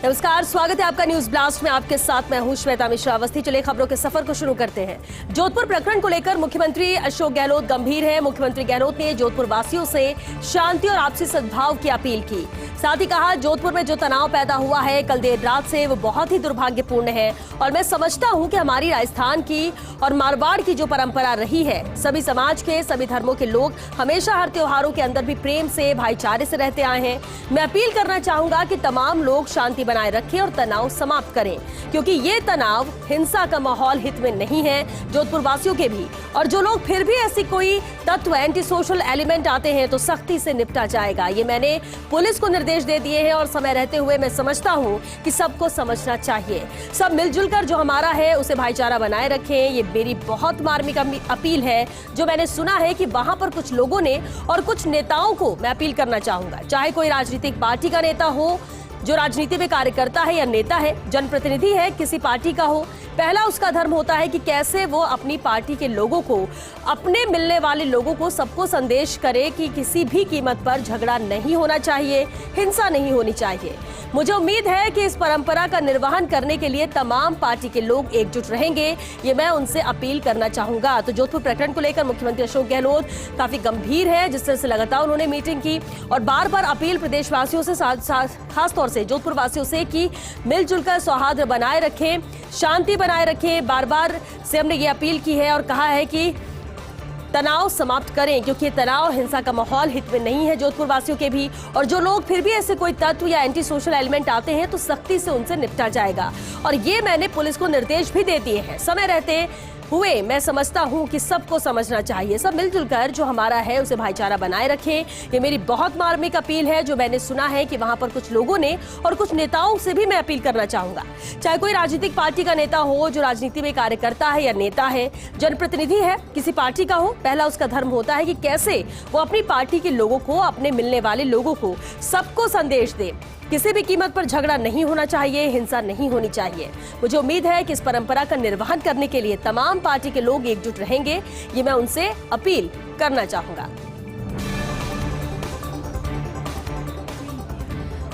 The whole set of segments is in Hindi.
नमस्कार, स्वागत है आपका न्यूज ब्लास्ट में। आपके साथ मैं हूं श्वेता मिश्रा अवस्थी। चलिए खबरों के सफर को शुरू करते हैं। जोधपुर प्रकरण को लेकर मुख्यमंत्री अशोक गहलोत गंभीर है। मुख्यमंत्री गहलोत ने जोधपुर वासियों से शांति और आपसी सद्भाव की अपील की। साथ ही कहा, जोधपुर में जो तनाव पैदा हुआ है कल देर रात से वो बहुत ही दुर्भाग्यपूर्ण है और मैं समझता हूं कि हमारी राजस्थान की और मारवाड़ की जो परंपरा रही है, सभी समाज के सभी धर्मों के लोग हमेशा हर त्योहारों के अंदर भी प्रेम से भाईचारे से रहते आए हैं। मैं अपील करना चाहूंगा कि तमाम लोग शांति बनाए रखें और तनाव समाप्त करें, क्योंकि ये तनाव हिंसा का माहौल हित में नहीं है जोधपुर वासियों के भी। और जो लोग फिर भी ऐसी कोई तत्व एंटी सोशल एलिमेंट आते हैं तो सख्ती से निपटा जाएगा। ये मैंने पुलिस को निर्देश दे दिए हैं और समय रहते हुए मैं समझता हूं कि सबको समझना चाहिए। सब मिलजुल कर जो हमारा है उसे भाईचारा बनाए रखें। ये मेरी बहुत मार्मिक अपील है जो मैंने सुना है कि वहां पर कुछ लोगों ने और कुछ नेताओं को मैं अपील करना चाहूंगा, चाहे कोई राजनीतिक पार्टी का नेता हो, जो राजनीति में कार्य करता है या नेता है, जनप्रतिनिधि है किसी पार्टी का हो, पहला उसका धर्म होता है कि कैसे वो अपनी पार्टी के लोगों को, अपने मिलने वाले लोगों को, सबको संदेश करे कि किसी भी कीमत पर झगड़ा नहीं होना चाहिए, हिंसा नहीं होनी चाहिए। मुझे उम्मीद है कि इस परंपरा का निर्वहन करने के लिए तमाम पार्टी के लोग एकजुट रहेंगे। ये मैं उनसे अपील करना चाहूंगा। तो जोधपुर प्रकरण को लेकर मुख्यमंत्री अशोक गहलोत काफी गंभीर है, जिस तरह से लगातार उन्होंने मीटिंग की और बार बार अपील प्रदेशवासियों से, खासतौर से जोधपुर वासियों से कि मिलजुल कर सौहार्द बनाए रखें, शांति बनाए रखें। बार बार से हमने ये अपील की है और कहा है कि तनाव समाप्त करें, क्योंकि तनाव हिंसा का माहौल हित में नहीं है जोधपुर वासियों के भी। और जो लोग फिर भी ऐसे कोई तत्व या एंटी सोशल एलिमेंट आते हैं तो सख्ती से उनसे निपटा जाएगा। और ये मैंने पुलिस को निर्देश भी दे दिए हैं। समय रहते हुए मैं समझता हूं कि सबको समझना चाहिए। सब मिलजुल कर जो हमारा है उसे भाईचारा बनाए रखें। ये मेरी बहुत मार्मिक अपील है जो मैंने सुना है कि वहां पर कुछ लोगों ने और कुछ नेताओं से भी मैं अपील करना चाहूंगा, चाहे कोई राजनीतिक पार्टी का नेता हो, जो राजनीति में कार्य करता है या नेता है, जनप्रतिनिधि है किसी पार्टी का हो, पहला उसका धर्म होता है कि कैसे वो अपनी पार्टी के लोगों को, अपने मिलने वाले लोगों को, सबको संदेश दे किसी भी कीमत पर झगड़ा नहीं होना चाहिए, हिंसा नहीं होनी चाहिए। मुझे उम्मीद है कि इस परंपरा का निर्वहन करने के लिए तमाम पार्टी के लोग एकजुट रहेंगे। ये मैं उनसे अपील करना चाहूंगा।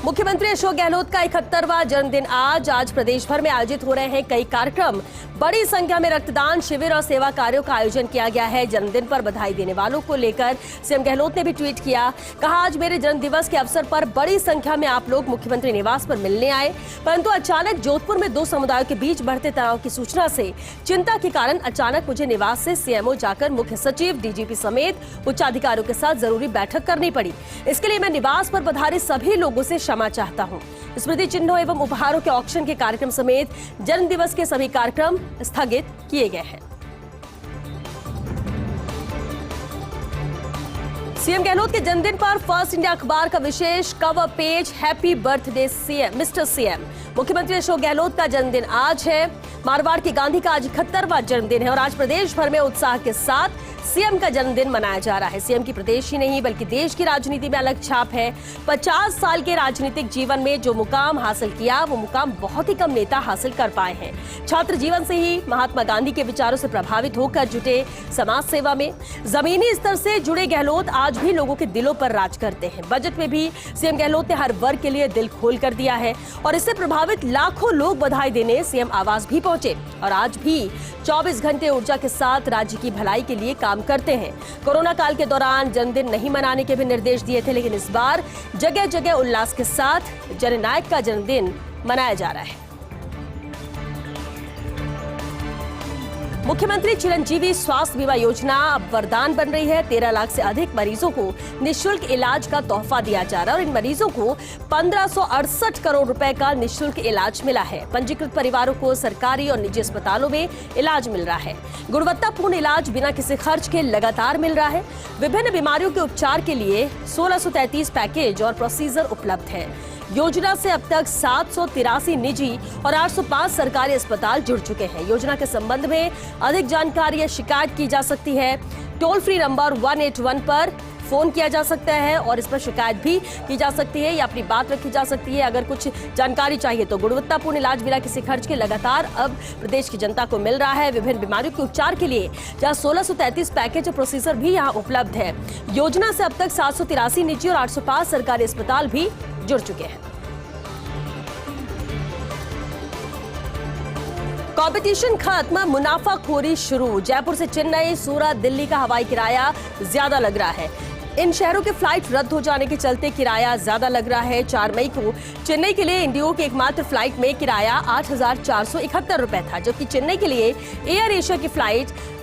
मुख्यमंत्री अशोक गहलोत का 71वां जन्मदिन आज प्रदेश भर में आयोजित हो रहे हैं कई कार्यक्रम। बड़ी संख्या में रक्तदान शिविर और सेवा कार्यों का आयोजन किया गया है। जन्मदिन पर बधाई देने वालों को लेकर सीएम गहलोत ने भी ट्वीट किया। कहा, आज मेरे जन्मदिवस के अवसर पर बड़ी संख्या में आप लोग मुख्यमंत्री निवास पर मिलने आए, परंतु अचानक जोधपुर में दो समुदायों के बीच बढ़ते तनाव की सूचना से चिंता के कारण अचानक मुझे निवास से सीएमओ जाकर मुख्य सचिव, डीजीपी समेत उच्च अधिकारियों के साथ जरूरी बैठक करनी पड़ी। इसके लिए मैं निवास पर पधारे सभी लोगों से क्षमा चाहता हूँ। स्मृति चिन्हों एवं उपहारों के ऑक्शन के कार्यक्रम समेत जन्म दिवस के सभी कार्यक्रम स्थगित किए गए हैं। सीएम गहलोत के जन्मदिन पर फर्स्ट इंडिया अखबार का विशेष cover page, happy birthday CM, mister CM. मुख्यमंत्री अशोक गहलोत का जन्मदिन आज है। मारवाड़ की गांधी का आज 71वां जन्मदिन है और आज प्रदेश भर में उत्साह के साथ सीएम का जन्मदिन मनाया जा रहा है। सीएम की प्रदेश ही नहीं बल्कि देश की राजनीति में अलग छाप है। 50 साल के राजनीतिक जीवन में जो मुकाम हासिल किया वो मुकाम बहुत ही कम नेता हासिल कर पाए हैं। छात्र जीवन से ही महात्मा गांधी के विचारों से प्रभावित होकर जुटे समाज सेवा में। जमीनी स्तर से जुड़े गहलोत आज भी लोगों के दिलों पर राज करते हैं। बजट में भी सीएम गहलोत ने हर वर्ग के लिए दिल खोल कर दिया है और इससे प्रभावित लाखों लोग बधाई देने सीएम आवास भी पहुंचे और आज भी 24 घंटे ऊर्जा के साथ राज्य की भलाई के लिए काम करते हैं। कोरोना काल के दौरान जन्मदिन नहीं मनाने के भी निर्देश दिए थे, लेकिन इस बार जगह जगह उल्लास के साथ जननायक का जन्मदिन मनाया जा रहा है। मुख्यमंत्री चिरंजीवी स्वास्थ्य बीमा योजना अब वरदान बन रही है। 13 लाख से अधिक मरीजों को निःशुल्क इलाज का तोहफा दिया जा रहा है और इन मरीजों को 1568 करोड़ रुपए का निःशुल्क इलाज मिला है। पंजीकृत परिवारों को सरकारी और निजी अस्पतालों में इलाज मिल रहा है। गुणवत्तापूर्ण इलाज बिना किसी खर्च के लगातार मिल रहा है। विभिन्न बीमारियों के उपचार के लिए 1633 पैकेज और प्रोसीजर उपलब्ध है। योजना से अब तक 783 निजी और 805 सरकारी अस्पताल जुड़ चुके हैं। योजना के संबंध में अधिक जानकारी या शिकायत की जा सकती है। टोल फ्री नंबर 181 पर फोन किया जा सकता है और इस पर शिकायत भी की जा सकती है या अपनी बात रखी जा सकती है अगर कुछ जानकारी चाहिए तो। गुणवत्तापूर्ण इलाज बिना किसी खर्च के लगातार अब प्रदेश की जनता को मिल रहा है। विभिन्न बीमारियों के उपचार के लिए जहां 1633 पैकेज और प्रोसीजर भी यहां उपलब्ध है। योजना से अब तक 783 निजी और 805 सरकारी अस्पताल भी जुड़ चुके हैं। कंपटीशन खत्म, मुनाफाखोरी शुरू। जयपुर से चेन्नई, सूरत, दिल्ली का हवाई किराया ज्यादा लग रहा है। इन शहरों के फ्लाइट रद्द हो जाने के चलते किराया ज्यादा लग रहा है। 4 मई को चेन्नई के लिए इंडिगो की एकमात्र फ्लाइट में किराया 8,471 रुपए था, जबकि चेन्नई के लिए एयर एशिया की फ्लाइट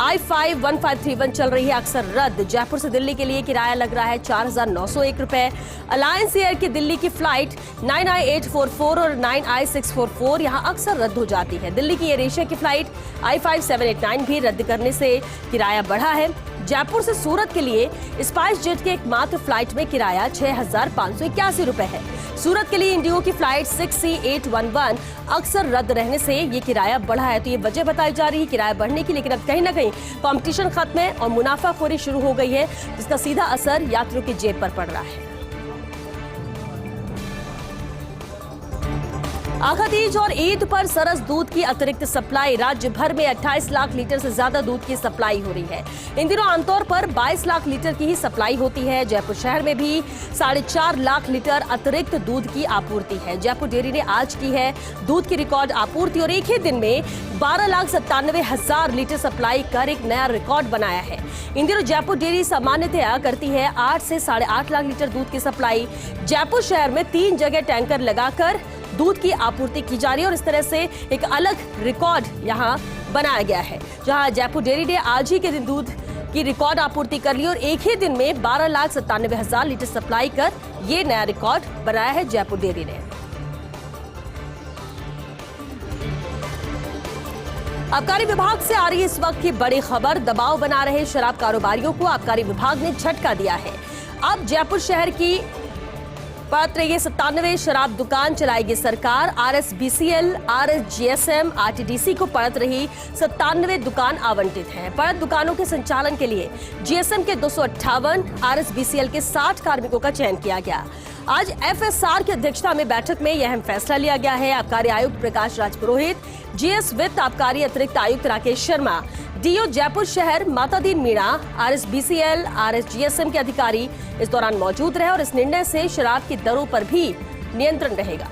I-5-1531 चल रही है, अक्सर रद्द। जयपुर से दिल्ली के लिए किराया लग रहा है 4,901 रुपए। अलायंस एयर की दिल्ली की फ्लाइट 9I-844 और 9I-644 यहां अक्सर रद्द हो जाती है। दिल्ली की एयर एशिया की फ्लाइट I-5789 भी रद्द करने से किराया बढ़ा है। जयपुर से सूरत के लिए स्पाइस जेट के एकमात्र फ्लाइट में किराया 6,581 रुपए है। सूरत के लिए इंडिगो की फ्लाइट 6C811 अक्सर रद्द रहने से ये किराया बढ़ा है। तो ये वजह बताई जा रही है किराया बढ़ने की, लेकिन अब कहीं ना कहीं कंपटीशन खत्म है और मुनाफाखोरी शुरू हो गई है, जिसका सीधा असर यात्रियों की जेब पर पड़ रहा है। आखा तीज और ईद पर सरस दूध की अतिरिक्त सप्लाई। राज्य भर में 28 लाख लीटर से ज्यादा दूध की सप्लाई हो रही है। इन दिनों आमतौर पर 22 लाख लीटर की ही सप्लाई होती है। जयपुर शहर में भी 4.5 लाख लीटर अतिरिक्त दूध की आपूर्ति है। जयपुर डेयरी ने आज की है दूध की रिकॉर्ड आपूर्ति और एक ही दिन में 12,97,000 लीटर सप्लाई कर एक नया रिकॉर्ड बनाया है। इन दिनों जयपुर डेयरी सामान्यतया करती है 8 से 8.5 लाख लीटर दूध की सप्लाई। जयपुर शहर में 3 जगह टैंकर लगाकर दूध की आपूर्ति की जा रही है और इस तरह से एक अलग रिकॉर्ड यहां बनाया गया है, जहां जयपुर डेयरी ने आज ही के दिन दूध की रिकॉर्ड आपूर्ति कर ली और एक ही दिन में 12,97,000 लीटर सप्लाई कर ये नया रिकॉर्ड बनाया है जयपुर डेयरी ने। आबकारी विभाग से आ रही इस वक्त की बड़ी खबर, दबाव बना रहे शराब कारोबारियों को आबकारी विभाग ने झटका दिया है। अब जयपुर शहर की पड़त रही 97 शराब दुकान चलाएगी सरकार। RSBCL, RSGSM, RTDC को पड़त रही 97 दुकान आवंटित है। पड़त दुकानों के संचालन के लिए GSM के 258, RSBCL के 60 कार्मिकों का चयन किया गया। आज FSR की अध्यक्षता में बैठक में यह अहम फैसला लिया गया है। आबकारी आयुक्त प्रकाश राज पुरोहित, GS वित्त आबकारी अतिरिक्त आयुक्त राकेश शर्मा, DO जयपुर शहर मातादीन मीणा, RSBCL, RSGSM के अधिकारी इस दौरान मौजूद रहे और इस निर्णय से शराब की दरों पर भी नियंत्रण रहेगा।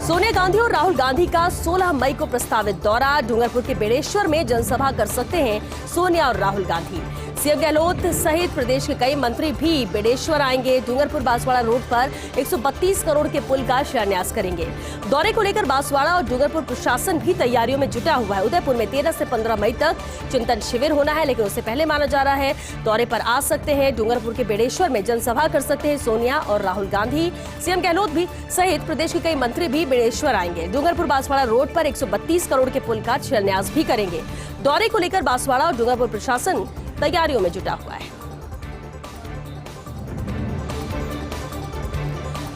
सोनिया गांधी और राहुल गांधी का 16 मई को प्रस्तावित दौरा। डूंगरपुर के बेड़ेश्वर में जनसभा कर सकते हैं सोनिया और राहुल गांधी। सीएम गहलोत सहित प्रदेश के कई मंत्री भी बेड़ेश्वर आएंगे। डूंगरपुर बांसवाड़ा रोड पर 132 करोड़ के पुल का शिलान्यास करेंगे। दौरे को लेकर बांसवाड़ा और डूंगरपुर प्रशासन भी तैयारियों में जुटा हुआ है। उदयपुर में 13 से 15 मई तक चिंतन शिविर होना है, लेकिन उससे पहले माना जा रहा है दौरे पर आ सकते हैं। डूंगरपुर के बेड़ेश्वर में जनसभा कर सकते हैं सोनिया और राहुल गांधी। सीएम गहलोत भी सहित प्रदेश के कई मंत्री भी बेड़ेश्वर आएंगे। डूंगरपुर बांसवाड़ा रोड पर 132 करोड़ के पुल का शिलान्यास भी करेंगे। दौरे को लेकर बांसवाड़ा और डूंगरपुर प्रशासन तैयारियों में जुटा हुआ है।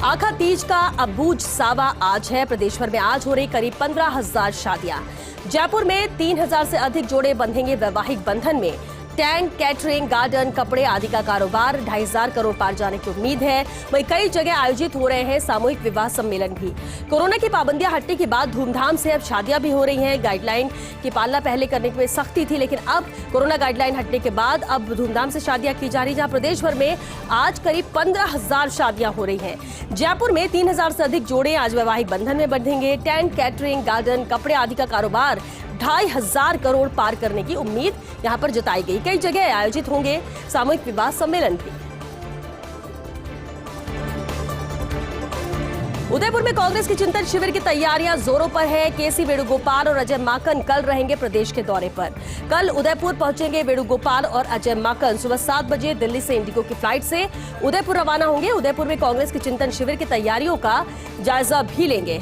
आखा तीज का अबूझ सावा आज है। प्रदेश भर में आज हो रही करीब 15,000 शादियां। जयपुर में 3,000 से अधिक जोड़े बंधेंगे वैवाहिक बंधन में। टेंट, कैटरिंग, गार्डन, कपड़े आदि का कारोबार 2,500 करोड़ पार जाने की उम्मीद है। वहीं कई जगह आयोजित हो रहे हैं सामूहिक विवाह सम्मेलन भी। कोरोना की पाबंदियां हटने के बाद धूमधाम से अब शादियां भी हो रही हैं। गाइडलाइन की पालना पहले करने में सख्ती थी, लेकिन अब कोरोना गाइडलाइन हटने के बाद अब धूमधाम से शादियां की जा रही, जहां प्रदेश भर में आज करीब 15,000 शादियां हो रही हैं। जयपुर में 3,000 से अधिक जोड़े आज वैवाहिक बंधन में बंधेंगे। टेंट, कैटरिंग, गार्डन, कपड़े आदि का कारोबार 2,500 करोड़ पार करने की उम्मीद यहां पर जताई गई। कई जगह आयोजित होंगे सामूहिक विवाह सम्मेलन भी। उदयपुर में कांग्रेस की चिंतन शिविर की तैयारियां जोरों पर है। केसी वेणुगोपाल और अजय माकन कल रहेंगे प्रदेश के दौरे पर। कल उदयपुर पहुंचेंगे वेणुगोपाल और अजय माकन। सुबह 7 बजे दिल्ली से इंडिगो की फ्लाइट से उदयपुर रवाना होंगे। उदयपुर में कांग्रेस की चिंतन शिविर की तैयारियों का जायजा भी लेंगे।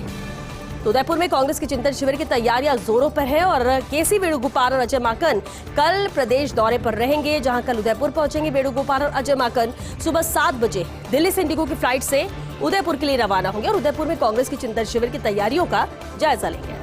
तो उदयपुर में कांग्रेस की चिंतन शिविर की तैयारियां जोरों पर है और केसी वेणुगोपाल और अजय माकन कल प्रदेश दौरे पर रहेंगे, जहां कल उदयपुर पहुंचेंगे वेणुगोपाल और अजय माकन। सुबह 7 बजे दिल्ली से इंडिगो की फ्लाइट से उदयपुर के लिए रवाना होंगे और उदयपुर में कांग्रेस की चिंतन शिविर की तैयारियों का जायजा लेंगे।